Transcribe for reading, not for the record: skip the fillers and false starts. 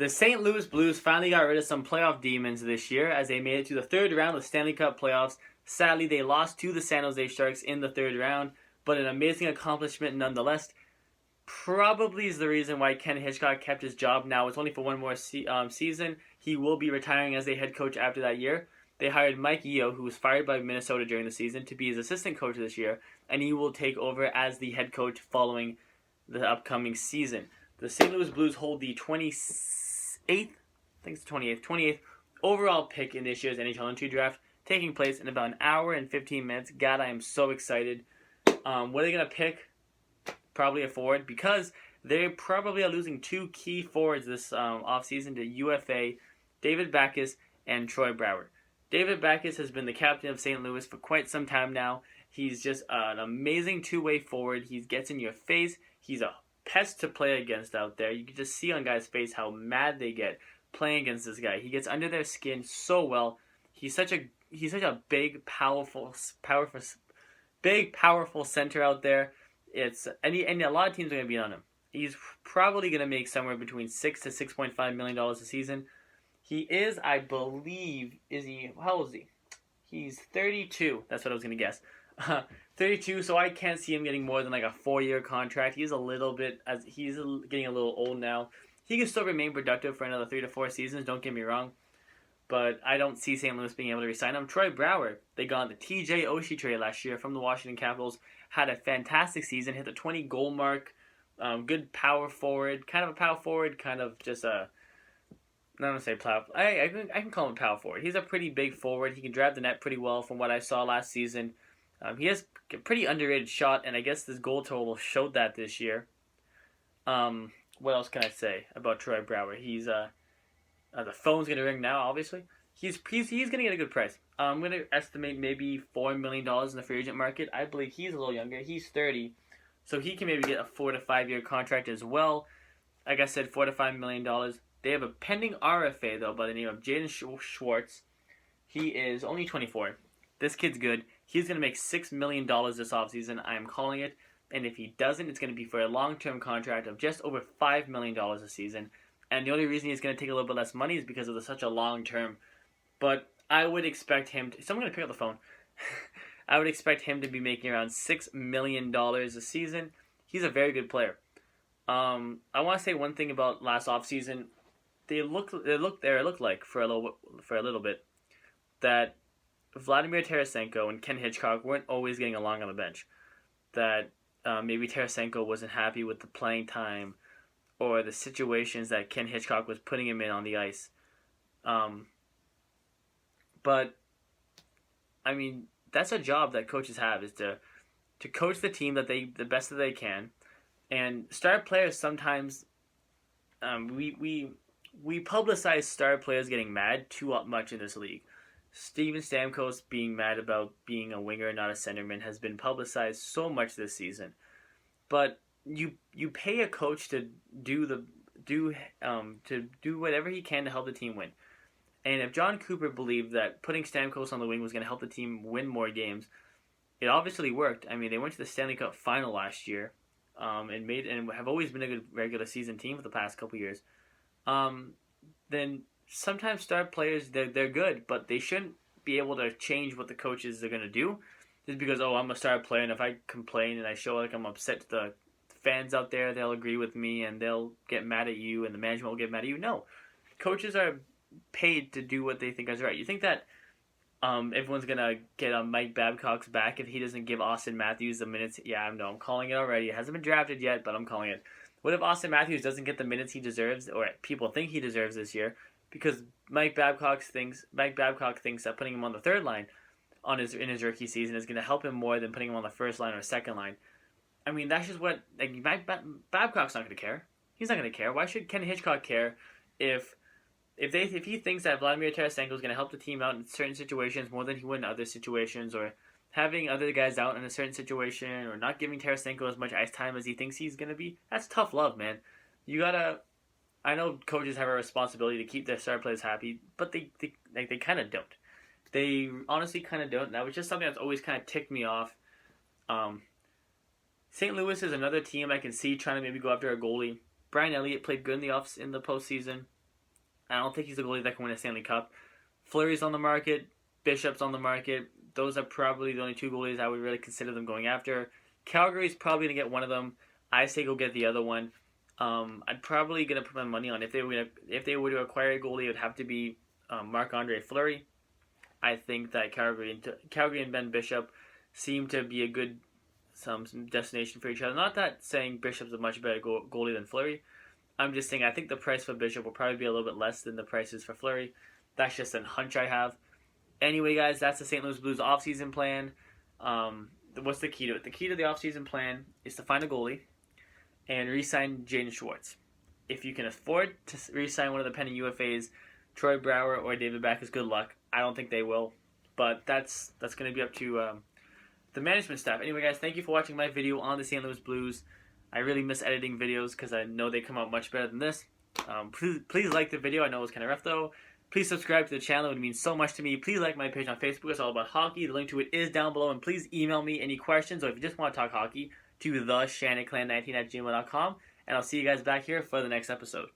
The St. Louis Blues finally got rid of some playoff demons this year as they made it to the third round of the Stanley Cup playoffs. Sadly, they lost to the San Jose Sharks in the third round, but an amazing accomplishment nonetheless. Probably is the reason why Ken Hitchcock kept his job. Now it's only for one more season. He will be retiring as a head coach after that year. They hired Mike Yeo, who was fired by Minnesota during the season, to be his assistant coach this year, and he will take over as the head coach following the upcoming season. The St. Louis Blues hold the 28th, I think it's the 28th overall pick in this year's NHL entry draft, taking place in about an hour and 15 minutes. God, I am so excited. What are they going to pick? Probably a forward, because they probably are losing two key forwards this offseason to UFA, David Backes and Troy Brouwer. David Backes has been the captain of St. Louis for quite some time now. He's just an amazing two-way forward. He gets in your face. He's a pest to play against out there. You can just see on guys' face how mad they get playing against this guy. He gets under their skin so well. He's such a big, powerful center out there. And a lot of teams are going to be on him. He's probably going to make somewhere between $6 to $6.5 million a season. He is, I believe, how old is he? He's 32. That's what I was going to guess. 32, so I can't see him getting more than like a 4-year contract. He's getting a little old now. He can still remain productive for another 3 to 4 seasons, don't get me wrong. But I don't see St. Louis being able to re-sign him. Troy Brouwer, they got the TJ Oshie trade last year from the Washington Capitals. Had a fantastic season, hit the 20-goal mark. Good power forward, kind of just a... I'm not going to say power. I can call him a power forward. He's a pretty big forward. He can drive the net pretty well from what I saw last season. He has a pretty underrated shot, and I guess this goal total showed that this year. What else can I say about Troy Brouwer? He's the phone's going to ring now, obviously. He's going to get a good price. I'm going to estimate maybe $4 million in the free agent market. I believe he's a little younger. He's 30, so he can maybe get a 4 to 5 year contract as well. Like I said, $4 to $5 million. They have a pending RFA, though, by the name of Jaden Schwartz. He is only 24. This kid's good. He's going to make $6 million this offseason. I am calling it. And if he doesn't, it's going to be for a long-term contract of just over $5 million a season. And the only reason he's going to take a little bit less money is because of such a long term. But I would expect him to... Someone going to pick up the phone. I would expect him to be making around $6 million a season. He's a very good player. I want to say one thing about last offseason. It looked like for a little bit that Vladimir Tarasenko and Ken Hitchcock weren't always getting along on the bench. That maybe Tarasenko wasn't happy with the playing time or the situations that Ken Hitchcock was putting him in on the ice. But I mean, that's a job that coaches have, is to coach the team the best that they can. And star players sometimes we publicize star players getting mad too much in this league. Steven Stamkos being mad about being a winger, not a centerman, has been publicized so much this season. But you pay a coach to do whatever he can to help the team win. And if John Cooper believed that putting Stamkos on the wing was going to help the team win more games, it obviously worked. I mean, they went to the Stanley Cup final last year, and have always been a good regular season team for the past couple years. Then sometimes star players, they're good, but they shouldn't be able to change what the coaches are going to do just because, I'm a star player, and if I complain and I show like I'm upset to the fans out there, they'll agree with me and they'll get mad at you and the management will get mad at you. No. Coaches are paid to do what they think is right. You think that everyone's going to get on Mike Babcock's back if he doesn't give Austin Matthews the minutes? Yeah, I know. I'm calling it already. It hasn't been drafted yet, but I'm calling it. What if Austin Matthews doesn't get the minutes he deserves, or people think he deserves this year, because Mike Babcock thinks that putting him on the third line in his rookie season is going to help him more than putting him on the first line or second line? I mean, that's just what Babcock's not going to care. He's not going to care. Why should Ken Hitchcock care if he thinks that Vladimir Tarasenko is going to help the team out in certain situations more than he would in other situations, or having other guys out in a certain situation, or not giving Tarasenko as much ice time as he thinks he's going to be? That's tough love, man. I know coaches have a responsibility to keep their star players happy, but they kind of don't. They honestly kind of don't. That was just something that's always kind of ticked me off. St. Louis is another team I can see trying to maybe go after a goalie. Brian Elliott played good in the postseason. I don't think he's a goalie that can win a Stanley Cup. Fleury's on the market. Bishop's on the market. Those are probably the only two goalies I would really consider them going after. Calgary's probably going to get one of them. I say go get the other one. I'm probably going to put my money on if they were to acquire a goalie, it would have to be Marc-Andre Fleury. I think that Calgary and Ben Bishop seem to be a good some destination for each other. Not that saying Bishop's a much better goalie than Fleury. I'm just saying I think the price for Bishop will probably be a little bit less than the prices for Fleury. That's just a hunch I have. Anyway, guys, that's the St. Louis Blues offseason plan. What's the key to it? The key to the offseason plan is to find a goalie and re-sign Jaden Schwartz. If you can afford to re-sign one of the pending UFAs, Troy Brouwer or David Backes, good luck. I don't think they will, but that's going to be up to the management staff. Anyway, guys, thank you for watching my video on the St. Louis Blues. I really miss editing videos because I know they come out much better than this. Please like the video. I know it was kind of rough, though. Please subscribe to the channel. It would mean so much to me. Please like my page on Facebook. It's all about hockey. The link to it is down below. And please email me any questions or if you just want to talk hockey to theshannonclan19@gmail.com. And I'll see you guys back here for the next episode.